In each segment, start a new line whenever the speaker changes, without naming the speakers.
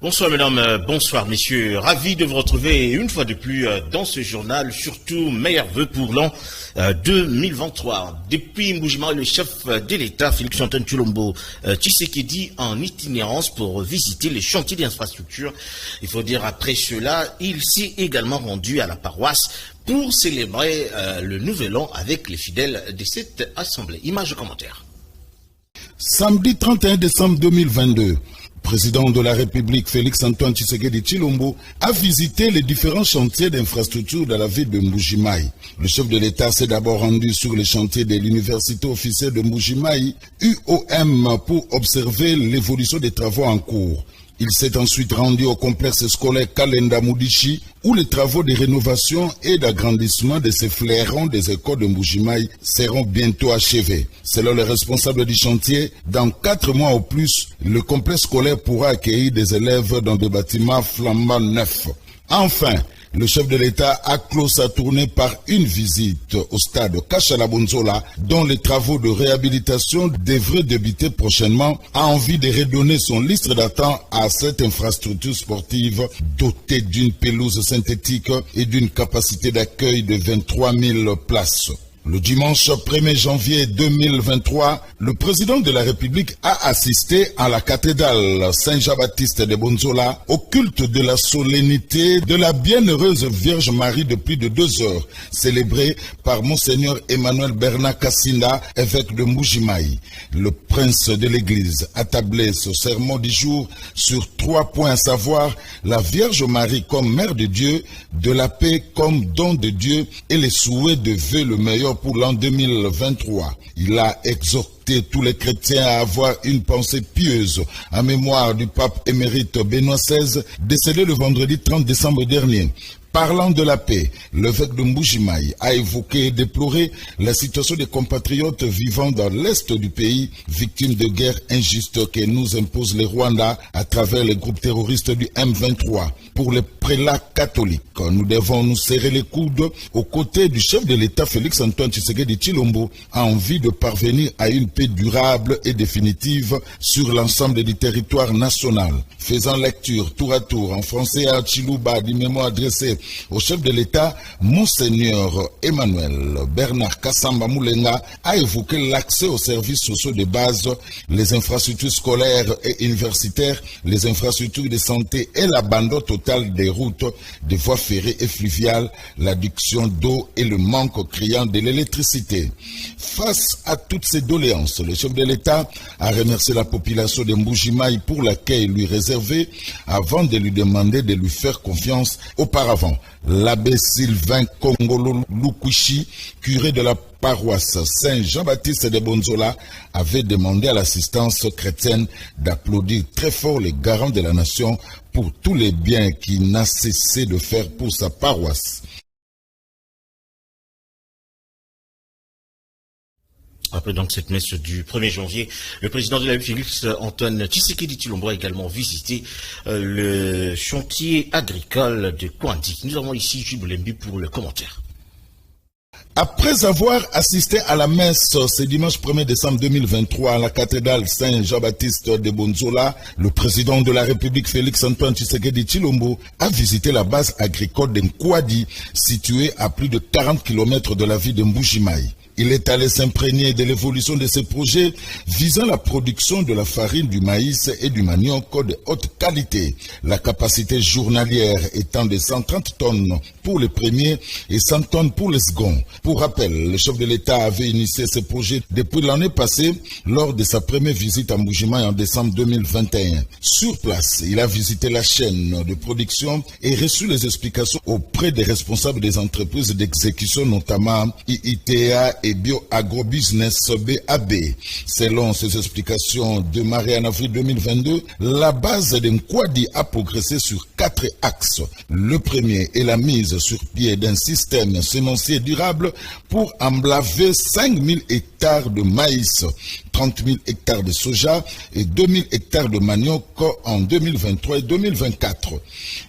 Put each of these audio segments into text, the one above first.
Bonsoir mesdames, bonsoir messieurs. Ravi de vous retrouver une fois de plus dans ce journal, surtout meilleurs vœux pour l'an 2023. Depuis Mbuji-Mayi, le chef de l'État, Félix-Antoine Tshilombo Tshisekedi, en itinérance pour visiter les chantiers d'infrastructure. Il faut dire après cela, il s'est également rendu à la paroisse pour célébrer le nouvel an avec les fidèles de cette assemblée. Images et commentaires.
Samedi 31 décembre 2022. Président de la République Félix-Antoine Tshisekedi Tshilombo a visité les différents chantiers d'infrastructure de la ville de Mbuji-Mayi. Le chef de l'État s'est d'abord rendu sur les chantiers de l'université officielle de Mbuji-Mayi, UOM, pour observer l'évolution des travaux en cours. Il s'est ensuite rendu au complexe scolaire Kalenda Mudishi, où les travaux de rénovation et d'agrandissement de ces flairons des écoles de Mbuji-Mayi seront bientôt achevés. Selon les responsables du chantier, dans 4 mois au plus, le complexe scolaire pourra accueillir des élèves dans des bâtiments flambant neufs. Enfin, le chef de l'État a clos sa tournée par une visite au stade Kashala-Bonzola, dont les travaux de réhabilitation devraient débuter prochainement, a envie de redonner son liste d'attente à cette infrastructure sportive dotée d'une pelouse synthétique et d'une capacité d'accueil de 23 000 places. Le dimanche 1er janvier 2023, le président de la République a assisté à la cathédrale Saint-Jean-Baptiste de Bonzola au culte de la solennité de la bienheureuse Vierge Marie de plus de 2 heures, célébrée par Monseigneur Emmanuel Bernard Kassinda, évêque de Mbuji-Mayi. Le prince de l'Église a tablé ce sermon du jour sur 3 points, à savoir la Vierge Marie comme Mère de Dieu, de la paix comme don de Dieu et les souhaits de vœux le meilleur pour l'an 2023. Il a exhorté tous les chrétiens à avoir une pensée pieuse en mémoire du pape émérite Benoît XVI, décédé le vendredi 30 décembre dernier. Parlant de la paix, l'évêque de Mbuji-Mayi a évoqué et déploré la situation des compatriotes vivant dans l'est du pays, victimes de guerres injustes que nous impose les Rwandais à travers les groupes terroristes du M23. Pour les prélats catholiques, nous devons nous serrer les coudes aux côtés du chef de l'État Félix-Antoine Tshisekedi Tshilombo en vue de parvenir à une paix durable et définitive sur l'ensemble du territoire national. Faisant lecture tour à tour en français à Chiluba du mémoire adressé au chef de l'État, Monseigneur Emmanuel Bernard Kassamba Moulenga a évoqué l'accès aux services sociaux de base, les infrastructures scolaires et universitaires, les infrastructures de santé et l'abandon total des routes, des voies ferrées et fluviales, l'adduction d'eau et le manque criant de l'électricité. Face à toutes ces doléances, le chef de l'État a remercié la population de Mbuji-Mayi pour l'accueil lui réservé avant de lui demander de lui faire confiance auparavant. L'abbé Sylvain Kongolo Lukwishi, curé de la paroisse Saint-Jean-Baptiste de Bonzola, avait demandé à l'assistance chrétienne d'applaudir très fort les garants de la nation pour tous les biens qu'il n'a cessé de faire pour sa paroisse.
Après donc cette messe du 1er janvier, le président de la République, Félix-Antoine Tshisekedi Tshilombo, a également visité le chantier agricole de Kwandi. Nous avons ici Jules Lembi pour le commentaire.
Après avoir assisté à la messe ce dimanche 1er décembre 2023 à la cathédrale Saint-Jean-Baptiste de Bonzola, le président de la République Félix-Antoine Tshisekedi Tshilombo a visité la base agricole de Kwandi, située à plus de 40 km de la ville de Mbuji-Mayi. Il est allé s'imprégner de l'évolution de ces projets visant la production de la farine, du maïs et du manioc de haute qualité. La capacité journalière étant de 130 tonnes pour les premiers et 100 tonnes pour les seconds. Pour rappel, le chef de l'État avait initié ces projets depuis l'année passée lors de sa première visite à Mbuji-Mayi en décembre 2021. Sur place, il a visité la chaîne de production et reçu les explications auprès des responsables des entreprises d'exécution, notamment IITA et Bio-Agrobusiness BAB. Selon ces explications démarrées en avril 2022, la base de Nkwadi a progressé sur 4 axes. Le premier est la mise sur pied d'un système semencier durable pour emblaver 5000 hectares de maïs, 30 000 hectares de soja et 2 000 hectares de manioc en 2023 et 2024.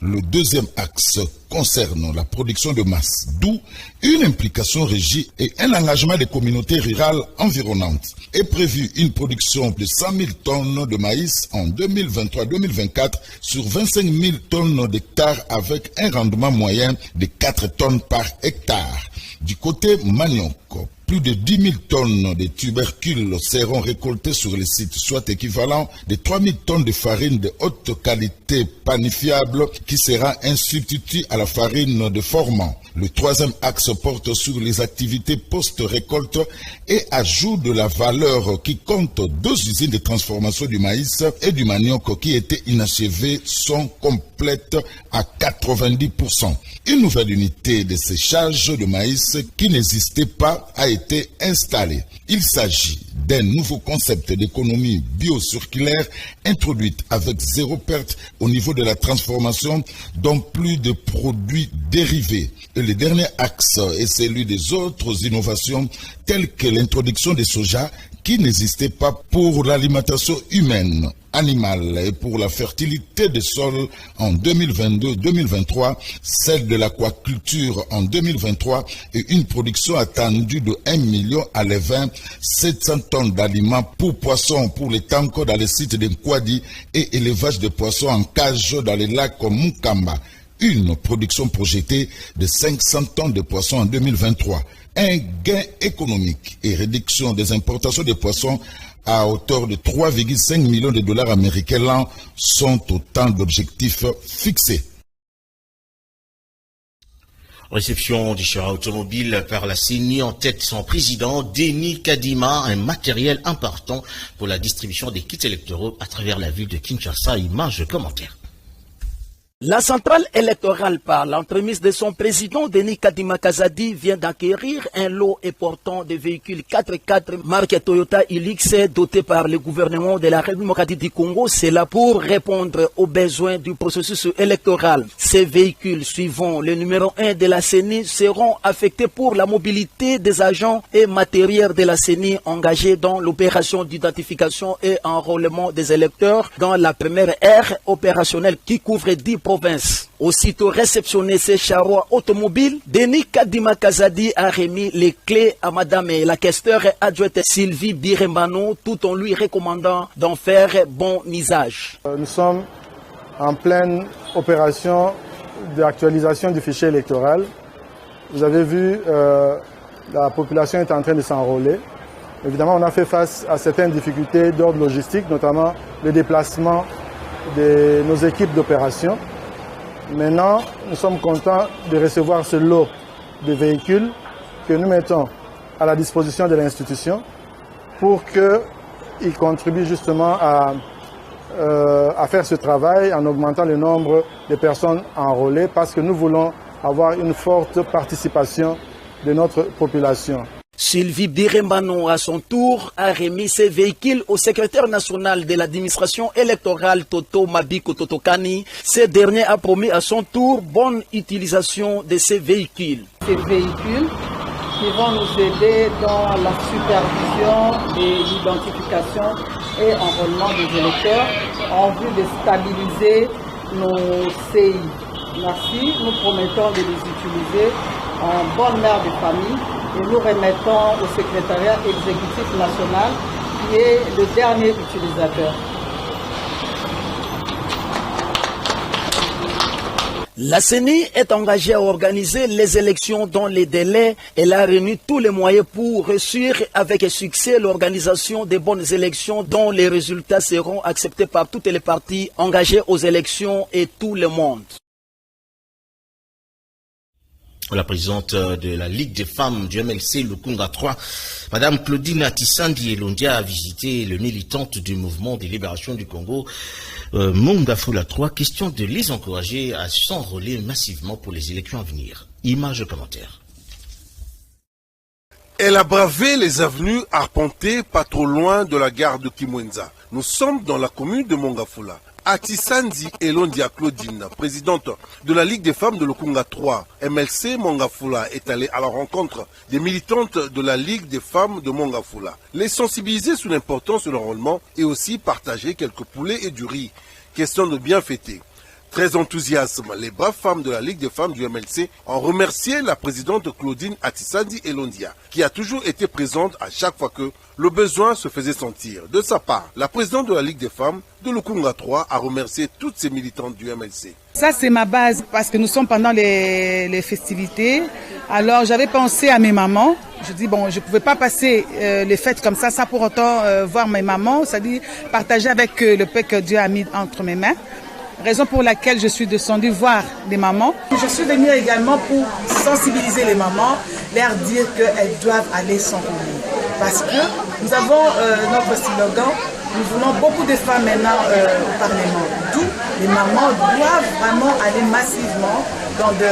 Le deuxième axe concerne la production de masse, d'où une implication régie et un engagement des communautés rurales environnantes. Est prévue une production de 100 000 tonnes de maïs en 2023-2024 sur 25 000 tonnes d'hectares avec un rendement moyen de 4 tonnes par hectare. Du côté manioc, plus de 10 000 tonnes de tubercules seront récoltées sur le site, soit équivalent de 3 000 tonnes de farine de haute qualité panifiable qui sera un substitut à la farine de formant. Le troisième axe porte sur les activités post-récolte et ajoute de la valeur qui compte 2 usines de transformation du maïs et du manioc qui étaient inachevées sont complètes à 90%. Une nouvelle unité de séchage de maïs qui n'existait pas a été installée. Il s'agit d'un nouveau concept d'économie biocirculaire introduite avec 0 perte au niveau de la transformation, dont plus de produits dérivés. Et le dernier axe est celui des autres innovations telles que l'introduction des soja qui n'existait pas pour l'alimentation humaine, animale et pour la fertilité des sols en 2022-2023, celle de l'aquaculture en 2023 et une production attendue de 1 million à 700 tonnes d'aliments pour poissons pour les tanks dans les sites de Nkwadi et élevage de poissons en cage dans les lacs Mukamba. Une production projetée de 500 tonnes de poissons en 2023. Un gain économique et réduction des importations de poissons à hauteur de 3,5 millions de dollars américains l'an sont autant d'objectifs fixés.
Réception du char automobile par la CENI en tête son président, Denis Kadima, un matériel important pour la distribution des kits électoraux à travers la ville de Kinshasa. Image commentaire.
La centrale électorale, par l'entremise de son président Denis Kadima Kazadi, vient d'acquérir un lot important de véhicules 4x4 marque Toyota Hilux dotés par le gouvernement de la République démocratique du Congo. C'est là pour répondre aux besoins du processus électoral. Ces véhicules, suivant le numéro 1 de la CENI, seront affectés pour la mobilité des agents et matériels de la CENI engagés dans l'opération d'identification et enrôlement des électeurs dans la première ère opérationnelle qui couvre 10 province. Aussitôt réceptionné ces charrois automobiles, Denis Kadima Kazadi a remis les clés à madame la questeur adjointe Sylvie Birembano tout en lui recommandant d'en faire bon usage.
Nous sommes en pleine opération d'actualisation du fichier électoral. Vous avez vu, la population est en train de s'enrôler. Évidemment, on a fait face à certaines difficultés d'ordre logistique, notamment le déplacement de nos équipes d'opération. Maintenant, nous sommes contents de recevoir ce lot de véhicules que nous mettons à la disposition de l'institution pour qu'ils contribuent justement à faire ce travail en augmentant le nombre de personnes enrôlées parce que nous voulons avoir une forte participation de notre population.
Sylvie Birembano, à son tour, a remis ses véhicules au secrétaire national de l'administration électorale Toto Mabiko Totokani. Ce dernier a promis à son tour bonne utilisation de ces véhicules.
Ces véhicules qui vont nous aider dans la supervision et l'identification et enrôlement des électeurs en vue de stabiliser nos CI. Merci, nous promettons de les utiliser en bonne mère de famille. Et nous remettons au secrétariat exécutif national qui est le dernier utilisateur.
La CENI est engagée à organiser les élections dans les délais. Elle a réuni tous les moyens pour réussir avec succès l'organisation des bonnes élections dont les résultats seront acceptés par toutes les parties engagées aux élections et tout le monde.
La présidente de la Ligue des femmes du MLC Lukunga 3, Madame Claudine Atissandi Elondia, a visité le militante du mouvement de libération du Congo, Mongafula 3, question de les encourager à s'enrôler massivement pour les élections à venir. Image commentaire.
Elle a bravé les avenues arpentées pas trop loin de la gare de Kimwenza. Nous sommes dans la commune de Mongafula. Atisandi Elondia Claudine, présidente de la Ligue des femmes de Lukunga 3, MLC Mongafula, est allée à la rencontre des militantes de la Ligue des femmes de Mongafula. Les sensibiliser sur l'importance de l'enrôlement et aussi partager quelques poulets et du riz. Question de bien fêter. Très enthousiasme, les braves femmes de la Ligue des femmes du MLC ont remercié la présidente Claudine Atisandi Elondia, qui a toujours été présente à chaque fois que le besoin se faisait sentir. De sa part, la présidente de la Ligue des femmes de Lukunga 3 a remercié toutes ces militantes du MLC.
Ça, c'est ma base parce que nous sommes pendant les festivités. Alors, j'avais pensé à mes mamans. Je dis, bon, je ne pouvais pas passer les fêtes comme ça, pour autant voir mes mamans, c'est-à-dire partager avec le paix que Dieu a mis entre mes mains. Raison pour laquelle je suis descendue voir les mamans. Je suis venue également pour sensibiliser les mamans, leur dire qu'elles doivent aller s'enrôler. Parce que nous avons notre slogan, nous voulons beaucoup de femmes maintenant au Parlement. D'où les mamans doivent vraiment aller massivement dans des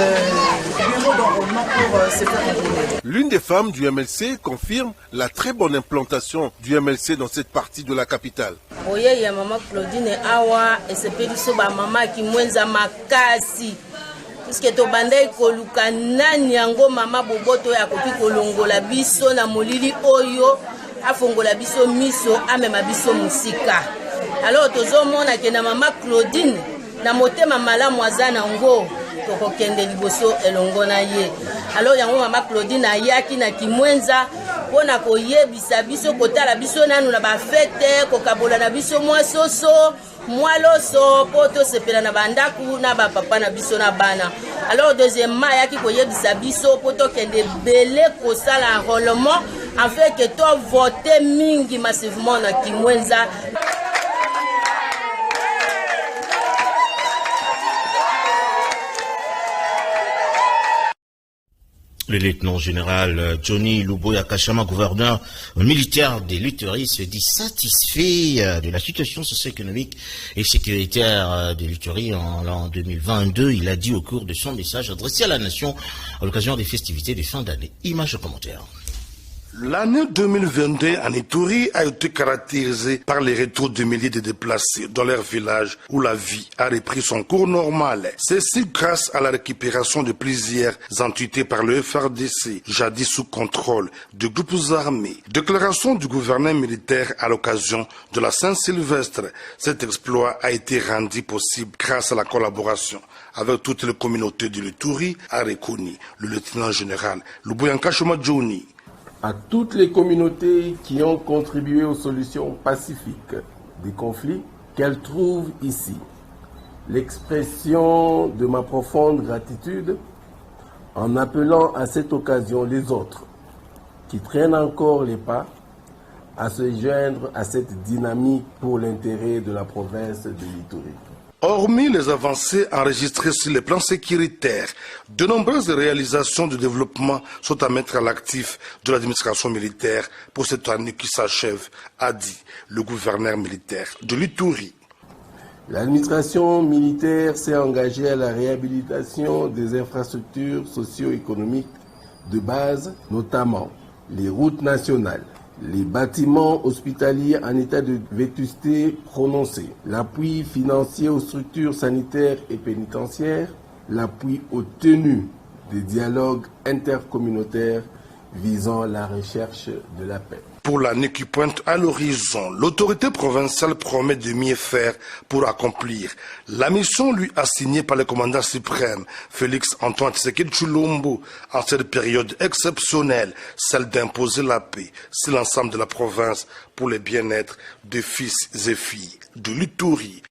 bureaux d'enrôlement pour se faire enrôler.
L'une des femmes du MLC confirme la très bonne implantation du MLC dans cette partie de la capitale.
Oye ya mama Claudine awa esepeli so ba mama ki mwenza makasi. Puisque to bandai koluka nani yango mama boboto ya koki kolongola biso na molili oyo afongola biso miso amema biso musika. Alors tozomona ke na mama Claudine na motema malamu azana ngo tokokende liboso elongo na ye. Alors yango mama Claudine ayaki na kimwenza pona koyebisa biso kotala biso nanu na bafete kokabola na biso mwa soso mwa loso poto sepela na bandaku na bapapa na biso na bana. Alors deuxièmement ayaki koyebisa biso poto kende belé kosala enrôlement en fait que to voter mingi massivement na kimwenza.
Le lieutenant-général Johnny Luboya Kachama, gouverneur militaire des Lutheries, se dit satisfait de la situation socio-économique et sécuritaire des Lutheries en l'an 2022. Il a dit au cours de son message adressé à la nation à l'occasion des festivités de fin d'année. Image au commentaire.
L'année 2022 en Ituri a été caractérisée par les retours de milliers de déplacés dans leur village où la vie a repris son cours normal. Ceci grâce à la récupération de plusieurs entités par le FRDC, jadis sous contrôle de groupes armés. Déclaration du gouverneur militaire à l'occasion de la Saint-Sylvestre. Cet exploit a été rendu possible grâce à la collaboration avec toutes les communautés de l'Ituri, a reconnu le lieutenant-général Luboya Kachama Johnny.
À toutes les communautés qui ont contribué aux solutions pacifiques des conflits qu'elles trouvent ici, l'expression de ma profonde gratitude en appelant à cette occasion les autres qui traînent encore les pas à se joindre à cette dynamique pour l'intérêt de la province de l'Ituri.
Hormis les avancées enregistrées sur les plans sécuritaires, de nombreuses réalisations de développement sont à mettre à l'actif de l'administration militaire pour cette année qui s'achève, a dit le gouverneur militaire de l'Ituri.
L'administration militaire s'est engagée à la réhabilitation des infrastructures socio-économiques de base, notamment les routes nationales, les bâtiments hospitaliers en état de vétusté prononcé, l'appui financier aux structures sanitaires et pénitentiaires, l'appui aux tenues des dialogues intercommunautaires visant la recherche de la paix.
Pour l'année qui pointe à l'horizon, l'autorité provinciale promet de mieux faire pour accomplir la mission lui assignée par le commandant suprême Félix Antoine Tshisekedi Tshilombo en cette période exceptionnelle, celle d'imposer la paix sur l'ensemble de la province pour le bien-être des fils et filles de l'Ituri.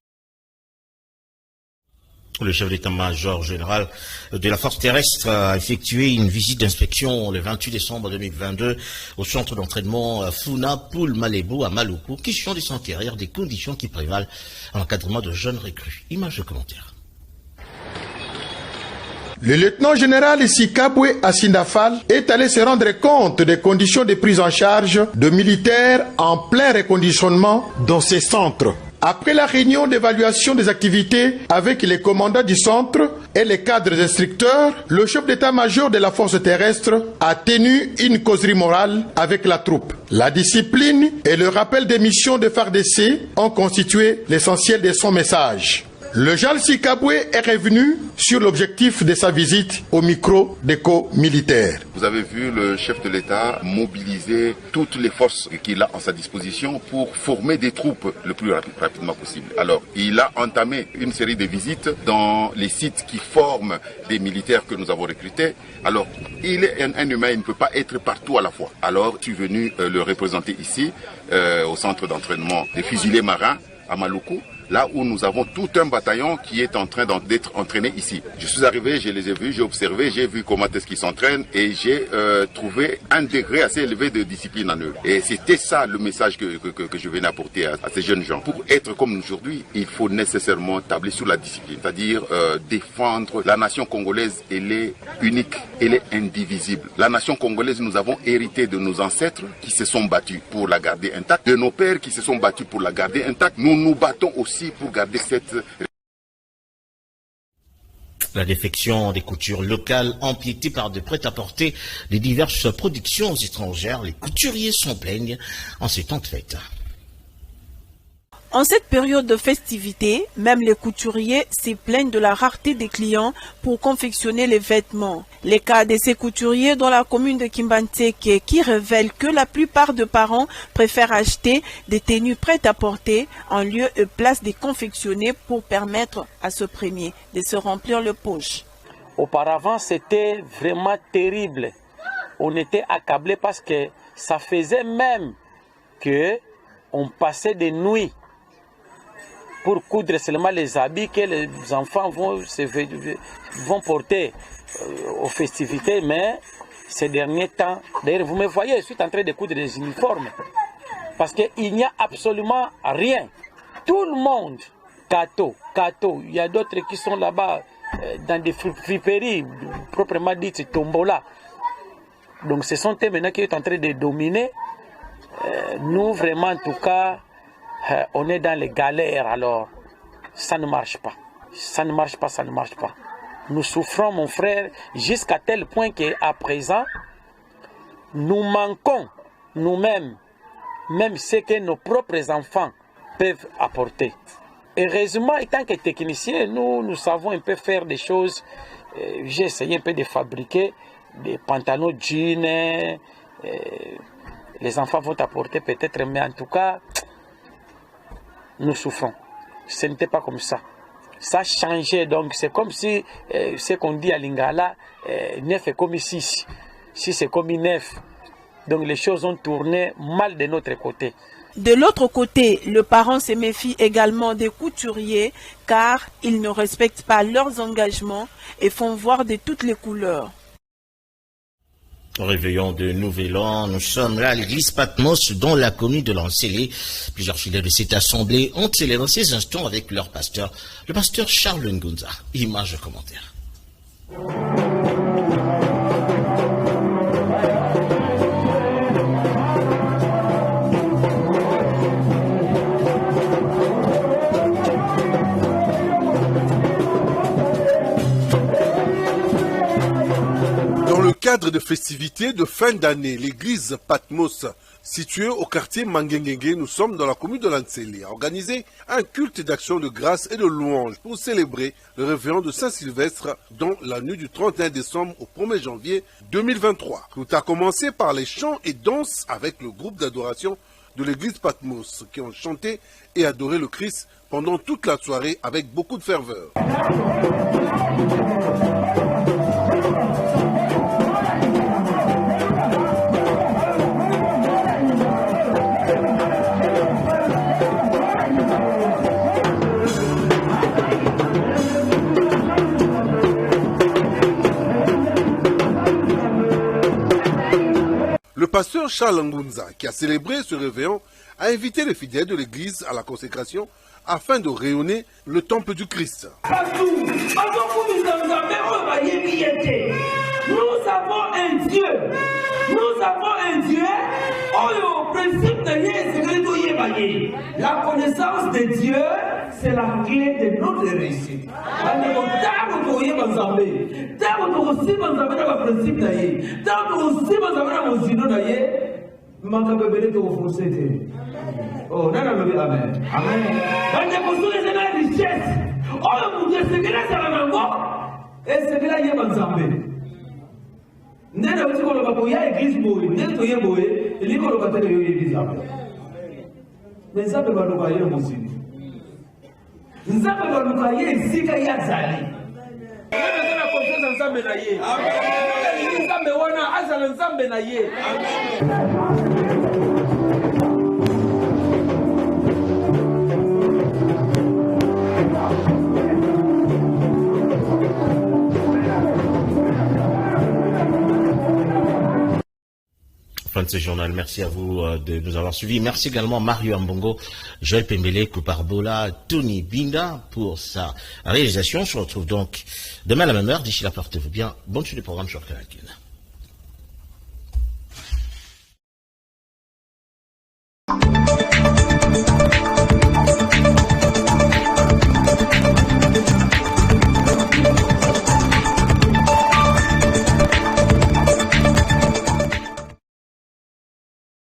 Le chef d'état-major général de la force terrestre a effectué une visite d'inspection le 28 décembre 2022 au centre d'entraînement Funa Poul Malebo à Maluku, question de s'enquérir des conditions qui prévalent en encadrement de jeunes recrues. Image de commentaire.
Le lieutenant-général Sikabwe Asindafal est allé se rendre compte des conditions de prise en charge de militaires en plein reconditionnement dans ces centres. Après la réunion d'évaluation des activités avec les commandants du centre et les cadres instructeurs, le chef d'état-major de la force terrestre a tenu une causerie morale avec la troupe. La discipline et le rappel des missions de FARDC ont constitué l'essentiel de son message. Le Jal Sikabwe est revenu sur l'objectif de sa visite au micro d'éco militaire.
Vous avez vu le chef de l'État mobiliser toutes les forces qu'il a en sa disposition pour former des troupes le plus rapidement possible. Alors, il a entamé une série de visites dans les sites qui forment des militaires que nous avons recrutés. Alors, il est un humain, il ne peut pas être partout à la fois. Alors, je suis venu le représenter ici, au centre d'entraînement des fusiliers marins à Maluku, là où nous avons tout un bataillon qui est en train d'être entraîné ici. Je suis arrivé, je les ai vus, j'ai observé, j'ai vu comment est-ce qu'ils s'entraînent et j'ai trouvé un degré assez élevé de discipline en eux. Et c'était ça le message que je venais apporter à ces jeunes gens. Pour être comme aujourd'hui, il faut nécessairement tabler sur la discipline, c'est-à-dire défendre la nation congolaise. Elle est unique, elle est indivisible. La nation congolaise, nous avons hérité de nos ancêtres qui se sont battus pour la garder intacte, de nos pères qui se sont battus pour la garder intacte. Nous nous battons aussi pour garder cette...
La défection des coutures locales empiétées par de prêt-à-porter de diverses productions étrangères, les couturiers s'en plaignent en ces temps de fête.
En cette période de festivité, même les couturiers se plaignent de la rareté des clients pour confectionner les vêtements. Les cas de ces couturiers dans la commune de Kimbanteke qui révèlent que la plupart des parents préfèrent acheter des tenues prêtes à porter en lieu et place de confectionner pour permettre à ce premier de se remplir le poche.
Auparavant, c'était vraiment terrible. On était accablés parce que ça faisait même que on passait des nuits pour coudre seulement les habits que les enfants vont porter aux festivités, mais ces derniers temps, d'ailleurs vous me voyez, je suis en train de coudre des uniformes, parce qu'il n'y a absolument rien. Tout le monde, Kato, il y a d'autres qui sont là-bas dans des friperies, proprement dit, c'est Tombola. Donc ce sont eux maintenant qui sont en train de dominer. Nous vraiment en tout cas, on est dans les galères, alors ça ne marche pas. Ça ne marche pas. Nous souffrons, mon frère, jusqu'à tel point qu'à présent, nous manquons nous-mêmes, même ce que nos propres enfants peuvent apporter. Heureusement, étant que technicien, nous savons un peu faire des choses. J'ai essayé un peu de fabriquer des pantalons jeans. Les enfants vont apporter peut-être, mais en tout cas, nous souffrons. Ce n'était pas comme ça. Ça a changé, donc c'est comme si ce qu'on dit à Lingala, 9 est comme 6, 6 est comme 9. Donc les choses ont tourné mal de notre côté.
De l'autre côté, le parent se méfie également des couturiers car ils ne respectent pas leurs engagements et font voir de toutes les couleurs.
Au réveillon de Nouvel An, nous sommes là à l'église Patmos dans la commune de Lancélé. Plusieurs fidèles de cette assemblée ont célébré ces instants avec leur pasteur, le pasteur Charles Ngunza. Image de commentaire.
Cadre de festivités de fin d'année, l'église Patmos, située au quartier Mangengengue, nous sommes dans la commune de Lancélé, a organisé un culte d'action de grâce et de louange pour célébrer le réveillon de Saint-Sylvestre dans la nuit du 31 décembre au 1er janvier 2023. Tout a commencé par les chants et danses avec le groupe d'adoration de l'église Patmos qui ont chanté et adoré le Christ pendant toute la soirée avec beaucoup de ferveur. Le pasteur Charles Ngunza, qui a célébré ce réveillon, a invité les fidèles de l'église à la consécration afin de rayonner le temple du Christ.
Nous avons un Dieu. Au principe de la connaissance de Dieu, c'est la clé de notre réussite. nzambe ntango tokosimba nzambe na baprincipe na ye ntango tokosimba nzambe na mozino na ye makambo ebele tokofonse te nani alobi amen bandeko soki eza na richesse oyo moto esengeli azala nango esengeli ayeba nzambe nde nauti koloba koya eglise boye nde toye boye elingi koloba teke yo yebi nzambe me nzambe baluka ye mozini nzambe baluka ye esika ye azali eza na konfiance nzambe na ye elingi nzambe wana azala nzambe na ye.
Fin de ce journal. Merci à vous de nous avoir suivis. Merci également Mario Ambongo, Joël Pembele, Couparbola, Tony Binda pour sa réalisation. On se retrouve donc demain à la même heure. D'ici là, portez-vous bien. Bonne suite du programme sur Canal+.